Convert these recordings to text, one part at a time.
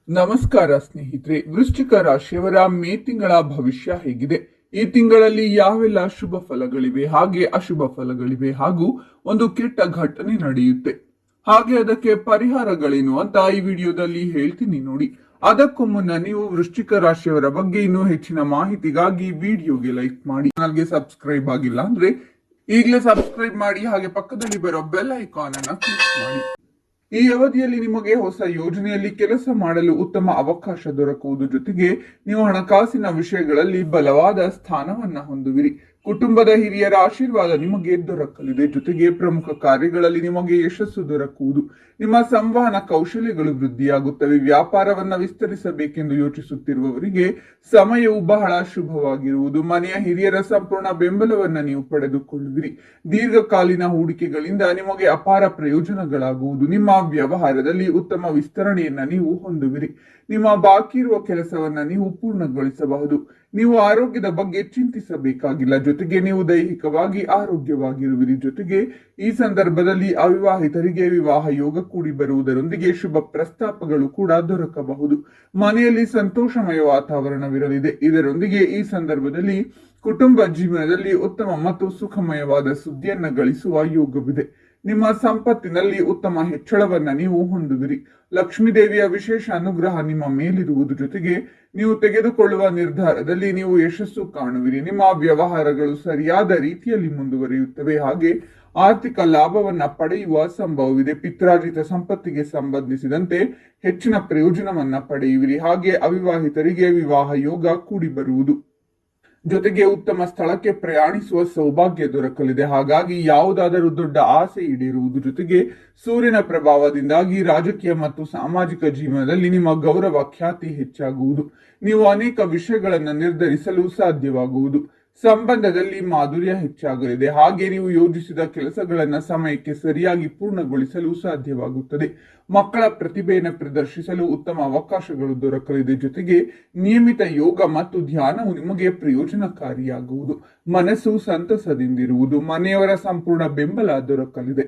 ನಮಸ್ಕಾರ ಸ್ನೇಹಿತರೆ, ವೃಶ್ಚಿಕ ರಾಶಿಯವರ ಮೇ ತಿಂಗಳ ಭವಿಷ್ಯ ಹೇಗಿದೆ? ಈ ತಿಂಗಳಲ್ಲಿ ಯಾವೆಲ್ಲ ಶುಭ ಫಲಗಳಿವೆ, ಹಾಗೆ ಅಶುಭ ಫಲಗಳಿವೆ, ಹಾಗೂ ಒಂದು ಕೆಟ್ಟ ಘಟನೆ ನಡೆಯುತ್ತೆ, ಹಾಗೆ ಅದಕ್ಕೆ ಪರಿಹಾರಗಳೇನು ಅಂತ ಈ ವಿಡಿಯೋದಲ್ಲಿ ಹೇಳ್ತೀನಿ ನೋಡಿ. ಅದಕ್ಕೂ ಮುನ್ನ ನೀವು ವೃಶ್ಚಿಕ ರಾಶಿಯವರ ಬಗ್ಗೆ ಇನ್ನೂ ಹೆಚ್ಚಿನ ಮಾಹಿತಿಗಾಗಿ ವಿಡಿಯೋಗೆ ಲೈಕ್ ಮಾಡಿ. ಚಾನಲ್ಗೆ ಸಬ್ಸ್ಕ್ರೈಬ್ ಆಗಿಲ್ಲ ಅಂದ್ರೆ ಈಗಲೇ ಸಬ್ಸ್ಕ್ರೈಬ್ ಮಾಡಿ, ಹಾಗೆ ಪಕ್ಕದಲ್ಲಿ ಬರೋ ಬೆಲ್ ಐಕಾನ್ ಅನ್ನ ಕ್ಲಿಕ್ ಮಾಡಿ. ಈ ಅವಧಿಯಲ್ಲಿ ನಿಮಗೆ ಹೊಸ ಯೋಜನೆಯಲ್ಲಿ ಕೆಲಸ ಮಾಡಲು ಉತ್ತಮ ಅವಕಾಶ ದೊರಕುವುದು ಜೊತೆಗೆ ನೀವು ಹಣಕಾಸಿನ ವಿಷಯಗಳಲ್ಲಿ ಬಲವಾದ ಸ್ಥಾನವನ್ನ ಹೊಂದುವಿರಿ. ಕುಟುಂಬದ ಹಿರಿಯರ ಆಶೀರ್ವಾದ ನಿಮಗೆ ದೊರಕಲಿದೆ. ಜೊತೆಗೆ ಪ್ರಮುಖ ಕಾರ್ಯಗಳಲ್ಲಿ ನಿಮಗೆ ಯಶಸ್ಸು ದೊರಕುವುದು. ನಿಮ್ಮ ಸಂವಹನ ಕೌಶಲ್ಯಗಳು ವೃದ್ಧಿಯಾಗುತ್ತವೆ. ವ್ಯಾಪಾರವನ್ನ ವಿಸ್ತರಿಸಬೇಕೆಂದು ಯೋಚಿಸುತ್ತಿರುವವರಿಗೆ ಸಮಯವು ಬಹಳ ಶುಭವಾಗಿರುವುದು. ಮನೆಯ ಹಿರಿಯರ ಸಂಪೂರ್ಣ ಬೆಂಬಲವನ್ನ ನೀವು ಪಡೆದುಕೊಳ್ಳುವಿರಿ. ದೀರ್ಘಕಾಲೀನ ಹೂಡಿಕೆಗಳಿಂದ ನಿಮಗೆ ಅಪಾರ ಪ್ರಯೋಜನಗಳಾಗುವುದು. ನಿಮ್ಮ ವ್ಯವಹಾರದಲ್ಲಿ ಉತ್ತಮ ವಿಸ್ತರಣೆಯನ್ನ ನೀವು ಹೊಂದುವಿರಿ. ನಿಮ್ಮ ಬಾಕಿ ಇರುವ ಕೆಲಸವನ್ನ ನೀವು ಪೂರ್ಣಗೊಳಿಸಬಹುದು. ನೀವು ಆರೋಗ್ಯದ ಬಗ್ಗೆ ಚಿಂತಿಸಬೇಕಾಗಿಲ್ಲ. ಜೊತೆಗೆ ನೀವು ದೈಹಿಕವಾಗಿ ಆರೋಗ್ಯವಾಗಿರುವಿರಿ. ಜೊತೆಗೆ ಈ ಸಂದರ್ಭದಲ್ಲಿ ಅವಿವಾಹಿತರಿಗೆ ವಿವಾಹ ಯೋಗ ಕೂಡಿ ಬರುವುದರೊಂದಿಗೆ ಶುಭ ಪ್ರಸ್ತಾಪಗಳು ಕೂಡ ದೊರಕಬಹುದು. ಮನೆಯಲ್ಲಿ ಸಂತೋಷಮಯ ವಾತಾವರಣವಿರಲಿದೆ. ಇದರೊಂದಿಗೆ ಈ ಸಂದರ್ಭದಲ್ಲಿ ಕುಟುಂಬ ಜೀವನದಲ್ಲಿ ಉತ್ತಮ ಮತ್ತು ಸುಖಮಯವಾದ ಸುದ್ದಿಯನ್ನ ಗಳಿಸುವ ಯೋಗವಿದೆ. ನಿಮ್ಮ ಸಂಪತ್ತಿನಲ್ಲಿ ಉತ್ತಮ ಹೆಚ್ಚಳವನ್ನ ನೀವು ಹೊಂದುವಿರಿ. ಲಕ್ಷ್ಮೀ ದೇವಿಯ ವಿಶೇಷ ಅನುಗ್ರಹ ನಿಮ್ಮ ಮೇಲಿರುವುದು. ಜೊತೆಗೆ ನೀವು ತೆಗೆದುಕೊಳ್ಳುವ ನಿರ್ಧಾರದಲ್ಲಿ ನೀವು ಯಶಸ್ಸು ಕಾಣುವಿರಿ. ನಿಮ್ಮ ವ್ಯವಹಾರಗಳು ಸರಿಯಾದ ರೀತಿಯಲ್ಲಿ ಮುಂದುವರಿಯುತ್ತವೆ. ಹಾಗೆ ಆರ್ಥಿಕ ಲಾಭವನ್ನ ಪಡೆಯುವ ಸಂಭವವಿದೆ. ಪಿತ್ರಾರ್ಜಿತ ಸಂಪತ್ತಿಗೆ ಸಂಬಂಧಿಸಿದಂತೆ ಹೆಚ್ಚಿನ ಪ್ರಯೋಜನವನ್ನ ಪಡೆಯುವಿರಿ. ಹಾಗೆ ಅವಿವಾಹಿತರಿಗೆ ವಿವಾಹ ಯೋಗ ಕೂಡಿ ಬರುವುದು. ಜೊತೆಗೆ ಉತ್ತಮ ಸ್ಥಳಕ್ಕೆ ಪ್ರಯಾಣಿಸುವ ಸೌಭಾಗ್ಯ ದೊರಕಲಿದೆ. ಹಾಗಾಗಿ ಯಾವುದಾದರೂ ದೊಡ್ಡ ಆಸೆ ಈಡೇರುವುದು. ಜೊತೆಗೆ ಸೂರ್ಯನ ಪ್ರಭಾವದಿಂದಾಗಿ ರಾಜಕೀಯ ಮತ್ತು ಸಾಮಾಜಿಕ ಜೀವನದಲ್ಲಿ ನಿಮ್ಮ ಗೌರವ ಖ್ಯಾತಿ ಹೆಚ್ಚಾಗುವುದು. ನೀವು ಅನೇಕ ವಿಷಯಗಳನ್ನು ನಿರ್ಧರಿಸಲು ಸಾಧ್ಯವಾಗುವುದು. ಸಂಬಂಧದಲ್ಲಿ ಮಾಧುರ್ಯ ಹೆಚ್ಚಾಗಲಿದೆ. ಹಾಗೆ ನೀವು ಯೋಜಿಸಿದ ಕೆಲಸಗಳನ್ನ ಸಮಯಕ್ಕೆ ಸರಿಯಾಗಿ ಪೂರ್ಣಗೊಳಿಸಲು ಸಾಧ್ಯವಾಗುತ್ತದೆ. ಮಕ್ಕಳ ಪ್ರತಿಭೆಯನ್ನು ಪ್ರದರ್ಶಿಸಲು ಉತ್ತಮ ಅವಕಾಶಗಳು ದೊರಕಲಿದೆ. ಜೊತೆಗೆ ನಿಯಮಿತ ಯೋಗ ಮತ್ತು ಧ್ಯಾನವು ನಿಮಗೆ ಪ್ರಯೋಜನಕಾರಿಯಾಗುವುದು. ಮನಸ್ಸು ಸಂತಸದಿಂದಿರುವುದು. ಮನೆಯವರ ಸಂಪೂರ್ಣ ಬೆಂಬಲ ದೊರಕಲಿದೆ.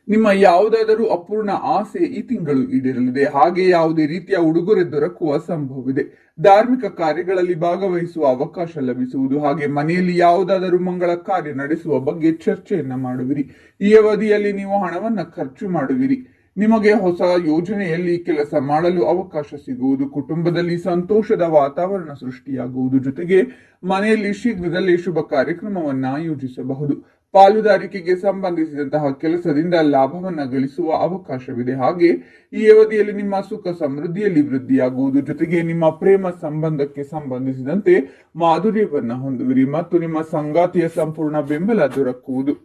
ನಿಮ್ಮ ಯಾವುದಾದರೂ ಅಪೂರ್ಣ ಆಸೆ ಈ ತಿಂಗಳು ಈಡೇರಲಿದೆ. ಹಾಗೆ ಯಾವುದೇ ರೀತಿಯ ಉಡುಗೊರೆ ದೊರಕುವ ಸಂಭವವಿದೆ. ಧಾರ್ಮಿಕ ಕಾರ್ಯಗಳಲ್ಲಿ ಭಾಗವಹಿಸುವ ಅವಕಾಶ ಲಭಿಸುವುದು. ಹಾಗೆ ಮನೆಯಲ್ಲಿ ಯಾವುದಾದರೂ ಮಂಗಳ ಕಾರ್ಯ ನಡೆಸುವ ಬಗ್ಗೆ ಚರ್ಚೆಯನ್ನ ಮಾಡುವಿರಿ. ಈ ಅವಧಿಯಲ್ಲಿ ನೀವು ಹಣವನ್ನ ಖರ್ಚು ಮಾಡುವಿರಿ. ನಿಮಗೆ ಹೊಸ ಯೋಜನೆಯಲ್ಲಿ ಕೆಲಸ ಮಾಡಲು ಅವಕಾಶ ಸಿಗುವುದು. ಕುಟುಂಬದಲ್ಲಿ ಸಂತೋಷದ ವಾತಾವರಣ ಸೃಷ್ಟಿಯಾಗುವುದು. ಜೊತೆಗೆ ಮನೆಯಲ್ಲಿ ಶೀಘ್ರದಲ್ಲೇ ಶುಭ ಕಾರ್ಯಕ್ರಮವನ್ನ ಆಯೋಜಿಸಬಹುದು. ಪಾಲುದಾರಿಕೆಗೆ ಸಂಬಂಧಿಸಿದಂತಹ ಕೆಲಸದಿಂದ ಲಾಭವನ್ನ ಗಳಿಸುವ ಅವಕಾಶವಿದೆ. ಹಾಗೆ ಈ ಅವಧಿಯಲ್ಲಿ ನಿಮ್ಮ ಸುಖ ಸಮೃದ್ಧಿಯಲ್ಲಿ ವೃದ್ಧಿಯಾಗುವುದು. ಜೊತೆಗೆ ನಿಮ್ಮ ಪ್ರೇಮ ಸಂಬಂಧಕ್ಕೆ ಸಂಬಂಧಿಸಿದಂತೆ ಮಾಧುರ್ಯವನ್ನ ಹೊಂದುವಿರಿ ಮತ್ತು ನಿಮ್ಮ ಸಂಗಾತಿಯ ಸಂಪೂರ್ಣ ಬೆಂಬಲ ದೊರಕುವುದು.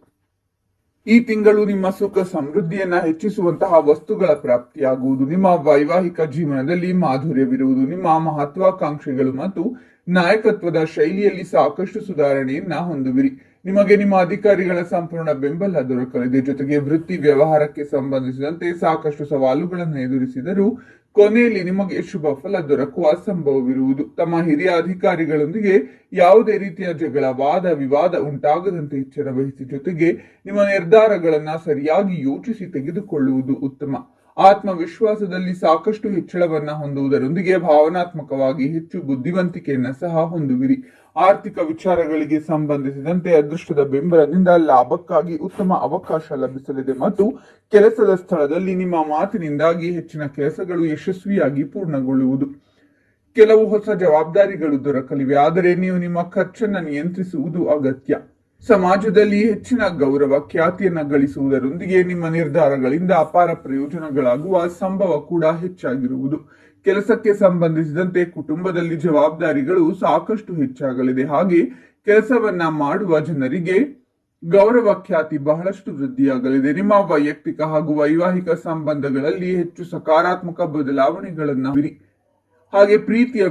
ಈ ತಿಂಗಳು ನಿಮ್ಮ ಸುಖ ಸಮೃದ್ಧಿಯನ್ನ ಹೆಚ್ಚಿಸುವಂತಹ ವಸ್ತುಗಳ ಪ್ರಾಪ್ತಿಯಾಗುವುದು. ನಿಮ್ಮ ವೈವಾಹಿಕ ಜೀವನದಲ್ಲಿ ಮಾಧುರ್ಯವಿರುವುದು. ನಿಮ್ಮ ಮಹತ್ವಾಕಾಂಕ್ಷೆಗಳು ಮತ್ತು ನಾಯಕತ್ವದ ಶೈಲಿಯಲ್ಲಿ ಸಾಕಷ್ಟು ಸುಧಾರಣೆಯನ್ನ ಹೊಂದುವಿರಿ. ನಿಮಗೆ ನಿಮ್ಮ ಅಧಿಕಾರಿಗಳ ಸಂಪೂರ್ಣ ಬೆಂಬಲ ದೊರಕಲಿದೆ. ಜೊತೆಗೆ ವೃತ್ತಿ ವ್ಯವಹಾರಕ್ಕೆ ಸಂಬಂಧಿಸಿದಂತೆ ಸಾಕಷ್ಟು ಸವಾಲುಗಳನ್ನು ಎದುರಿಸಿದರೂ ಕೊನೆಯಲ್ಲಿ ನಿಮಗೆ ಶುಭ ಫಲ ದೊರಕುವ ಸಂಭವವಿರುವುದು. ತಮ್ಮ ಹಿರಿಯ ಅಧಿಕಾರಿಗಳೊಂದಿಗೆ ಯಾವುದೇ ರೀತಿಯ ಜಗಳ, ವಾದ ವಿವಾದ ಉಂಟಾಗದಂತೆ ಎಚ್ಚರ ವಹಿಸಿ. ಜೊತೆಗೆ ನಿಮ್ಮ ನಿರ್ಧಾರಗಳನ್ನ ಸರಿಯಾಗಿ ಯೋಚಿಸಿ ತೆಗೆದುಕೊಳ್ಳುವುದು ಉತ್ತಮ. ಆತ್ಮವಿಶ್ವಾಸದಲ್ಲಿ ಸಾಕಷ್ಟು ಹೆಚ್ಚಳವನ್ನ ಹೊಂದುವುದರೊಂದಿಗೆ ಭಾವನಾತ್ಮಕವಾಗಿ ಹೆಚ್ಚು ಬುದ್ಧಿವಂತಿಕೆಯನ್ನ ಸಹ ಹೊಂದುವಿರಿ. ಆರ್ಥಿಕ ವಿಚಾರಗಳಿಗೆ ಸಂಬಂಧಿಸಿದಂತೆ ಅದೃಷ್ಟದ ಬೆಂಬಲದಿಂದ ಲಾಭಕ್ಕಾಗಿ ಉತ್ತಮ ಅವಕಾಶ ಲಭಿಸಲಿದೆ ಮತ್ತು ಕೆಲಸದ ಸ್ಥಳದಲ್ಲಿ ನಿಮ್ಮ ಮಾತಿನಿಂದಾಗಿ ಹೆಚ್ಚಿನ ಕೆಲಸಗಳು ಯಶಸ್ವಿಯಾಗಿ ಪೂರ್ಣಗೊಳ್ಳುವುದು. ಕೆಲವು ಹೊಸ ಜವಾಬ್ದಾರಿಗಳು ದೊರಕಲಿವೆ. ಆದರೆ ನೀವು ನಿಮ್ಮ ಖರ್ಚನ್ನು ನಿಯಂತ್ರಿಸುವುದು ಅಗತ್ಯ. ಸಮಾಜದಲ್ಲಿ ಹೆಚ್ಚಿನ ಗೌರವ ಖ್ಯಾತಿಯನ್ನ ಗಳಿಸುವುದರೊಂದಿಗೆ ನಿಮ್ಮ ನಿರ್ಧಾರಗಳಿಂದ ಅಪಾರ ಪ್ರಯೋಜನಗಳಾಗುವ ಸಂಭವ ಕೂಡ ಹೆಚ್ಚಾಗಿರುವುದು. ಕೆಲಸಕ್ಕೆ ಸಂಬಂಧಿಸಿದಂತೆ ಕುಟುಂಬದಲ್ಲಿ ಜವಾಬ್ದಾರಿಗಳು ಸಾಕಷ್ಟು ಹೆಚ್ಚಾಗಲಿದೆ. ಹಾಗೆ ಕೆಲಸವನ್ನ ಮಾಡುವ ಜನರಿಗೆ ಗೌರವ ಖ್ಯಾತಿ ಬಹಳಷ್ಟು ವೃದ್ಧಿಯಾಗಲಿದೆ. ನಿಮ್ಮ ವೈಯಕ್ತಿಕ ಹಾಗೂ ವೈವಾಹಿಕ ಸಂಬಂಧಗಳಲ್ಲಿ ಹೆಚ್ಚು ಸಕಾರಾತ್ಮಕ ಬದಲಾವಣೆಗಳನ್ನ ಹಾಗೆ ಪ್ರೀತಿಯ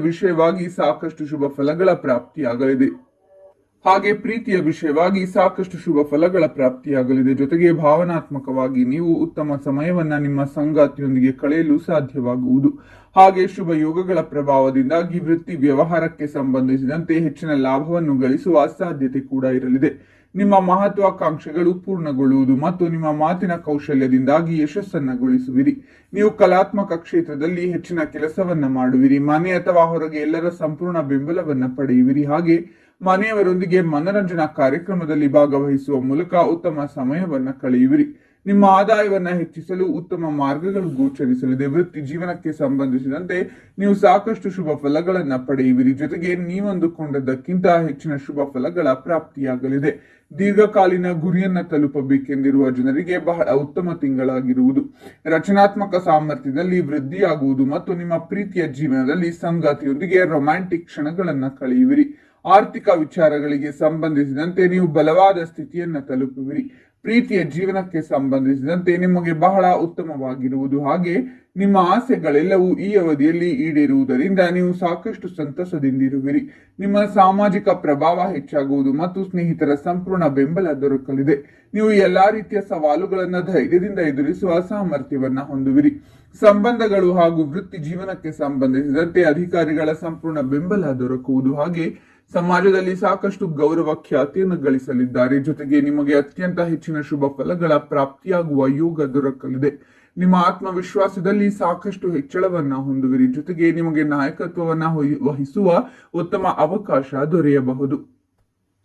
ವಿಷಯವಾಗಿ ಸಾಕಷ್ಟು ಶುಭ ಫಲಗಳ ಪ್ರಾಪ್ತಿಯಾಗಲಿದೆ. ಜೊತೆಗೆ ಭಾವನಾತ್ಮಕವಾಗಿ ನೀವು ಉತ್ತಮ ಸಮಯವನ್ನ ನಿಮ್ಮ ಸಂಗಾತಿಯೊಂದಿಗೆ ಕಳೆಯಲು ಸಾಧ್ಯವಾಗುವುದು. ಹಾಗೆ ಶುಭ ಯೋಗಗಳ ಪ್ರಭಾವದಿಂದಾಗಿ ವೃತ್ತಿ ವ್ಯವಹಾರಕ್ಕೆ ಸಂಬಂಧಿಸಿದಂತೆ ಹೆಚ್ಚಿನ ಲಾಭವನ್ನು ಗಳಿಸುವ ಸಾಧ್ಯತೆ ಕೂಡ ಇರಲಿದೆ. ನಿಮ್ಮ ಮಹತ್ವಾಕಾಂಕ್ಷೆಗಳು ಪೂರ್ಣಗೊಳ್ಳುವುದು ಮತ್ತು ನಿಮ್ಮ ಮಾತಿನ ಕೌಶಲ್ಯದಿಂದಾಗಿ ಯಶಸ್ಸನ್ನ ಗಳಿಸುವಿರಿ. ನೀವು ಕಲಾತ್ಮಕ ಕ್ಷೇತ್ರದಲ್ಲಿ ಹೆಚ್ಚಿನ ಕೆಲಸವನ್ನ ಮಾಡುವಿರಿ. ಮನೆ ಅಥವಾ ಹೊರಗೆ ಎಲ್ಲರ ಸಂಪೂರ್ಣ ಬೆಂಬಲವನ್ನ ಪಡೆಯುವಿರಿ. ಹಾಗೆ ಮನೆಯವರೊಂದಿಗೆ ಮನರಂಜನಾ ಕಾರ್ಯಕ್ರಮದಲ್ಲಿ ಭಾಗವಹಿಸುವ ಮೂಲಕ ಉತ್ತಮ ಸಮಯವನ್ನ ಕಳೆಯುವಿರಿ. ನಿಮ್ಮ ಆದಾಯವನ್ನ ಹೆಚ್ಚಿಸಲು ಉತ್ತಮ ಮಾರ್ಗಗಳು ಗೋಚರಿಸಲಿದೆ. ವೃತ್ತಿ ಜೀವನಕ್ಕೆ ಸಂಬಂಧಿಸಿದಂತೆ ನೀವು ಸಾಕಷ್ಟು ಶುಭ ಫಲಗಳನ್ನ ಪಡೆಯುವಿರಿ. ಜೊತೆಗೆ ನೀವಂದುಕೊಂಡದ್ದಕ್ಕಿಂತ ಹೆಚ್ಚಿನ ಶುಭ ಫಲಗಳ ಪ್ರಾಪ್ತಿಯಾಗಲಿದೆ. ದೀರ್ಘಕಾಲೀನ ಗುರಿಯನ್ನ ತಲುಪಬೇಕೆಂದಿರುವ ಜನರಿಗೆ ಬಹಳ ಉತ್ತಮ ತಿಂಗಳಾಗಿರುವುದು. ರಚನಾತ್ಮಕ ಸಾಮರ್ಥ್ಯದಲ್ಲಿ ವೃದ್ಧಿಯಾಗುವುದು ಮತ್ತು ನಿಮ್ಮ ಪ್ರೀತಿಯ ಜೀವನದಲ್ಲಿ ಸಂಗಾತಿಯೊಂದಿಗೆ ರೊಮ್ಯಾಂಟಿಕ್ ಕ್ಷಣಗಳನ್ನ ಕಳೆಯುವಿರಿ. ಆರ್ಥಿಕ ವಿಚಾರಗಳಿಗೆ ಸಂಬಂಧಿಸಿದಂತೆ ನೀವು ಬಲವಾದ ಸ್ಥಿತಿಯನ್ನ ತಲುಪುವಿರಿ. ಪ್ರೀತಿಯ ಜೀವನಕ್ಕೆ ಸಂಬಂಧಿಸಿದಂತೆ ನಿಮಗೆ ಬಹಳ ಉತ್ತಮವಾಗಿರುವುದು. ಹಾಗೆ ನಿಮ್ಮ ಆಸೆಗಳೆಲ್ಲವೂ ಈ ಅವಧಿಯಲ್ಲಿ ಈಡೇರುವುದರಿಂದ ನೀವು ಸಾಕಷ್ಟು ಸಂತಸದಿಂದಿರುವಿರಿ. ನಿಮ್ಮ ಸಾಮಾಜಿಕ ಪ್ರಭಾವ ಹೆಚ್ಚಾಗುವುದು ಮತ್ತು ಸ್ನೇಹಿತರ ಸಂಪೂರ್ಣ ಬೆಂಬಲ ದೊರಕಲಿದೆ. ನೀವು ಎಲ್ಲಾ ರೀತಿಯ ಸವಾಲುಗಳನ್ನ ಧೈರ್ಯದಿಂದ ಎದುರಿಸುವ ಸಾಮರ್ಥ್ಯವನ್ನ ಹೊಂದುವಿರಿ. ಸಂಬಂಧಗಳು ಹಾಗೂ ವೃತ್ತಿ ಜೀವನಕ್ಕೆ ಸಂಬಂಧಿಸಿದಂತೆ ಅಧಿಕಾರಿಗಳ ಸಂಪೂರ್ಣ ಬೆಂಬಲ ದೊರಕುವುದು. ಹಾಗೆ ಸಮಾಜದಲ್ಲಿ ಸಾಕಷ್ಟು ಗೌರವ ಖ್ಯಾತಿಯನ್ನು ಗಳಿಸಲಿದ್ದಾರೆ. ಜೊತೆಗೆ ನಿಮಗೆ ಅತ್ಯಂತ ಹೆಚ್ಚಿನ ಶುಭ ಫಲಗಳ ಪ್ರಾಪ್ತಿಯಾಗುವ ಯೋಗ ದೊರಕಲಿದೆ. ನಿಮ್ಮ ಆತ್ಮವಿಶ್ವಾಸದಲ್ಲಿ ಸಾಕಷ್ಟು ಹೆಚ್ಚಳವನ್ನ ಹೊಂದುವಿರಿ. ಜೊತೆಗೆ ನಿಮಗೆ ನಾಯಕತ್ವವನ್ನ ವಹಿಸುವ ಉತ್ತಮ ಅವಕಾಶ ದೊರೆಯಬಹುದು.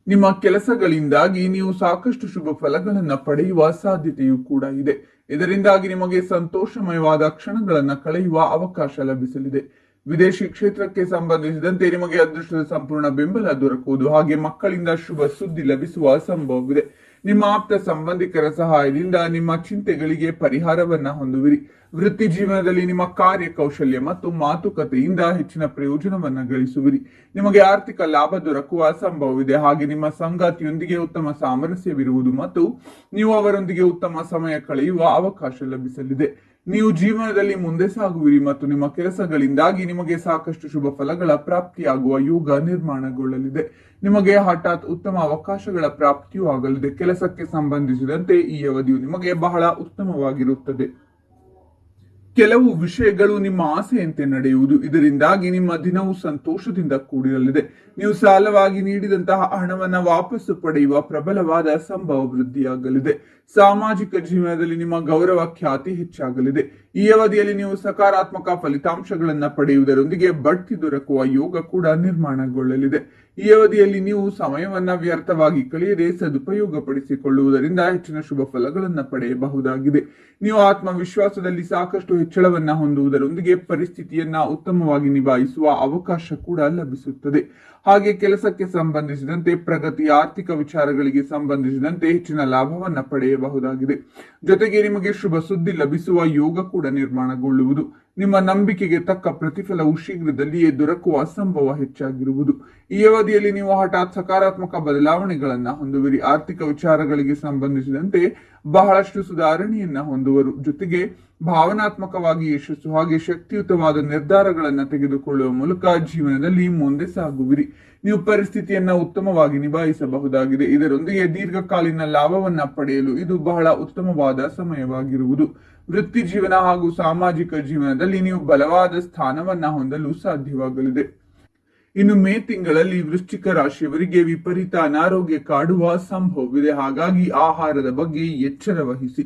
ನಿಮ್ಮ ಕೆಲಸಗಳಿಂದಾಗಿ ನೀವು ಸಾಕಷ್ಟು ಶುಭ ಫಲಗಳನ್ನ ಪಡೆಯುವ ಸಾಧ್ಯತೆಯೂ ಕೂಡ ಇದೆ. ಇದರಿಂದಾಗಿ ನಿಮಗೆ ಸಂತೋಷಮಯವಾದ ಕ್ಷಣಗಳನ್ನ ಕಳೆಯುವ ಅವಕಾಶ ಲಭಿಸಲಿದೆ. ವಿದೇಶಿ ಕ್ಷೇತ್ರಕ್ಕೆ ಸಂಬಂಧಿಸಿದಂತೆ ನಿಮಗೆ ಅದೃಷ್ಟದ ಸಂಪೂರ್ಣ ಬೆಂಬಲ ದೊರಕುವುದು. ಹಾಗೆ ಮಕ್ಕಳಿಂದ ಶುಭ ಸುದ್ದಿ ಲಭಿಸುವ ಸಂಭವವಿದೆ. ನಿಮ್ಮ ಆಪ್ತ ಸಂಬಂಧಿಕರ ಸಹಾಯದಿಂದ ನಿಮ್ಮ ಚಿಂತೆಗಳಿಗೆ ಪರಿಹಾರವನ್ನ ಹೊಂದುವಿರಿ. ವೃತ್ತಿ ಜೀವನದಲ್ಲಿ ನಿಮ್ಮ ಕಾರ್ಯಕೌಶಲ್ಯ ಮತ್ತು ಮಾತುಕತೆಯಿಂದ ಹೆಚ್ಚಿನ ಪ್ರಯೋಜನವನ್ನ ಗಳಿಸುವಿರಿ. ನಿಮಗೆ ಆರ್ಥಿಕ ಲಾಭ ದೊರಕುವ ಸಂಭವವಿದೆ. ಹಾಗೆ ನಿಮ್ಮ ಸಂಗಾತಿಯೊಂದಿಗೆ ಉತ್ತಮ ಸಾಮರಸ್ಯವಿರುವುದು ಮತ್ತು ನೀವು ಅವರೊಂದಿಗೆ ಉತ್ತಮ ಸಮಯ ಕಳೆಯುವ ಅವಕಾಶ ಲಭಿಸಲಿದೆ. ನೀವು ಜೀವನದಲ್ಲಿ ಮುಂದೆ ಸಾಗುವಿರಿ ಮತ್ತು ನಿಮ್ಮ ಕೆಲಸಗಳಿಂದಾಗಿ ನಿಮಗೆ ಸಾಕಷ್ಟು ಶುಭ ಫಲಗಳ ಪ್ರಾಪ್ತಿಯಾಗುವ ಯೋಗ ನಿರ್ಮಾಣಗೊಳ್ಳಲಿದೆ. ನಿಮಗೆ ಹಠಾತ್ ಉತ್ತಮ ಅವಕಾಶಗಳ ಪ್ರಾಪ್ತಿಯೂ ಆಗಲಿದೆ. ಕೆಲಸಕ್ಕೆ ಸಂಬಂಧಿಸಿದಂತೆ ಈ ಅವಧಿಯು ನಿಮಗೆ ಬಹಳ ಉತ್ತಮವಾಗಿರುತ್ತದೆ. ಕೆಲವು ವಿಷಯಗಳು ನಿಮ್ಮ ಆಸೆಯಂತೆ ನಡೆಯುವುದು. ಇದರಿಂದಾಗಿ ನಿಮ್ಮ ದಿನವು ಸಂತೋಷದಿಂದ ಕೂಡಿರಲಿದೆ. ನೀವು ಸಾಲವಾಗಿ ನೀಡಿದಂತಹ ಹಣವನ್ನ ವಾಪಸ್ಸು ಪಡೆಯುವ ಪ್ರಬಲವಾದ ಸಂಭವ ವೃದ್ಧಿಯಾಗಲಿದೆ. ಸಾಮಾಜಿಕ ಜೀವನದಲ್ಲಿ ನಿಮ್ಮ ಗೌರವ ಖ್ಯಾತಿ ಹೆಚ್ಚಾಗಲಿದೆ. ಈ ಅವಧಿಯಲ್ಲಿ ನೀವು ಸಕಾರಾತ್ಮಕ ಫಲಿತಾಂಶಗಳನ್ನ ಪಡೆಯುವುದರೊಂದಿಗೆ ಬಡ್ತಿ ದೊರಕುವ ಯೋಗ ಕೂಡ ನಿರ್ಮಾಣಗೊಳ್ಳಲಿದೆ. ಈ ಅವಧಿಯಲ್ಲಿ ನೀವು ಸಮಯವನ್ನ ವ್ಯರ್ಥವಾಗಿ ಕಳೆಯದೆ ಸದುಪಯೋಗ ಪಡಿಸಿಕೊಳ್ಳುವುದರಿಂದ ಹೆಚ್ಚಿನ ಶುಭ ಫಲಗಳನ್ನ ಪಡೆಯಬಹುದಾಗಿದೆ. ನೀವು ಆತ್ಮವಿಶ್ವಾಸದಲ್ಲಿ ಸಾಕಷ್ಟು ಹೆಚ್ಚಳವನ್ನ ಹೊಂದುವುದರೊಂದಿಗೆ ಪರಿಸ್ಥಿತಿಯನ್ನ ಉತ್ತಮವಾಗಿ ನಿಭಾಯಿಸುವ ಅವಕಾಶ ಕೂಡ ಲಭಿಸುತ್ತದೆ. ಹಾಗೆ ಕೆಲಸಕ್ಕೆ ಸಂಬಂಧಿಸಿದಂತೆ ಪ್ರಗತಿ, ಆರ್ಥಿಕ ವಿಚಾರಗಳಿಗೆ ಸಂಬಂಧಿಸಿದಂತೆ ಹೆಚ್ಚಿನ ಲಾಭವನ್ನ ಪಡೆಯಬಹುದಾಗಿದೆ. ಜೊತೆಗೆ ನಿಮಗೆ ಶುಭ ಸುದ್ದಿ ಲಭಿಸುವ ಯೋಗ ಕೂಡ ನಿರ್ಮಾಣಗೊಳ್ಳುವುದು. ನಿಮ್ಮ ನಂಬಿಕೆಗೆ ತಕ್ಕ ಪ್ರತಿಫಲವು ಶೀಘ್ರದಲ್ಲಿಯೇ ದೊರಕುವ ಸಂಭವ ಹೆಚ್ಚಾಗಿರುವುದು. ಈ ಅವಧಿಯಲ್ಲಿ ನೀವು ಹಠಾತ್ ಸಕಾರಾತ್ಮಕ ಬದಲಾವಣೆಗಳನ್ನ ಹೊಂದುವಿರಿ. ಆರ್ಥಿಕ ವಿಚಾರಗಳಿಗೆ ಸಂಬಂಧಿಸಿದಂತೆ ಬಹಳಷ್ಟು ಸುಧಾರಣೆಯನ್ನ ಹೊಂದುವರು. ಜೊತೆಗೆ ಭಾವನಾತ್ಮಕವಾಗಿ ಯಶಸ್ಸು ಹಾಗೆ ಶಕ್ತಿಯುತವಾದ ನಿರ್ಧಾರಗಳನ್ನ ತೆಗೆದುಕೊಳ್ಳುವ ಮೂಲಕ ಜೀವನದಲ್ಲಿ ಮುಂದೆ ಸಾಗುವಿರಿ. ನೀವು ಪರಿಸ್ಥಿತಿಯನ್ನ ಉತ್ತಮವಾಗಿ ನಿಭಾಯಿಸಬಹುದಾಗಿದೆ. ಇದರೊಂದಿಗೆ ದೀರ್ಘಕಾಲೀನ ಲಾಭವನ್ನ ಪಡೆಯಲು ಇದು ಬಹಳ ಉತ್ತಮವಾದ ಸಮಯವಾಗಿರುವುದು. ವೃತ್ತಿ ಜೀವನ ಹಾಗೂ ಸಾಮಾಜಿಕ ಜೀವನದಲ್ಲಿ ನೀವು ಬಲವಾದ ಸ್ಥಾನವನ್ನ ಹೊಂದಲು ಸಾಧ್ಯವಾಗಲಿದೆ. ಇನ್ನು ಮೇ ತಿಂಗಳಲ್ಲಿ ವೃಶ್ಚಿಕ ರಾಶಿಯವರಿಗೆ ವಿಪರೀತ ಅನಾರೋಗ್ಯ ಕಾಡುವ ಸಂಭವವಿದೆ. ಹಾಗಾಗಿ ಆಹಾರದ ಬಗ್ಗೆ ಎಚ್ಚರ ವಹಿಸಿ.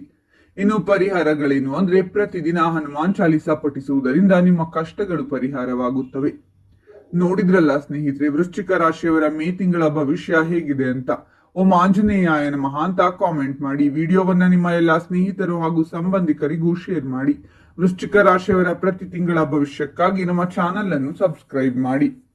ಇನ್ನು ಪರಿಹಾರಗಳೇನು ಅಂದ್ರೆ ಪ್ರತಿದಿನ ಹನುಮಾನ್ ಚಾಲಿಸಾ ಪಠಿಸುವುದರಿಂದ ನಿಮ್ಮ ಕಷ್ಟಗಳು ಪರಿಹಾರವಾಗುತ್ತವೆ. ನೋಡಿದ್ರಲ್ಲ ಸ್ನೇಹಿತರೆ, ವೃಶ್ಚಿಕ ರಾಶಿಯವರ ಮೇ ತಿಂಗಳ ಭವಿಷ್ಯ ಹೇಗಿದೆ ಅಂತ. ಓಂ ಆಂಜನೇಯಾಯ ನಮಃ ಅಂತ ಕಾಮೆಂಟ್ ಮಾಡಿ. ವಿಡಿಯೋವನ್ನ ನಿಮ್ಮ ಎಲ್ಲಾ ಸ್ನೇಹಿತರು ಹಾಗೂ ಸಂಬಂಧಿಕರಿಗೂ ಶೇರ್ ಮಾಡಿ. ವೃಶ್ಚಿಕ ರಾಶಿಯವರ ಪ್ರತಿ ತಿಂಗಳ ಭವಿಷ್ಯಕ್ಕಾಗಿ ನಮ್ಮ ಚಾನೆಲ್ ಅನ್ನು ಸಬ್ಸ್ಕ್ರೈಬ್ ಮಾಡಿ.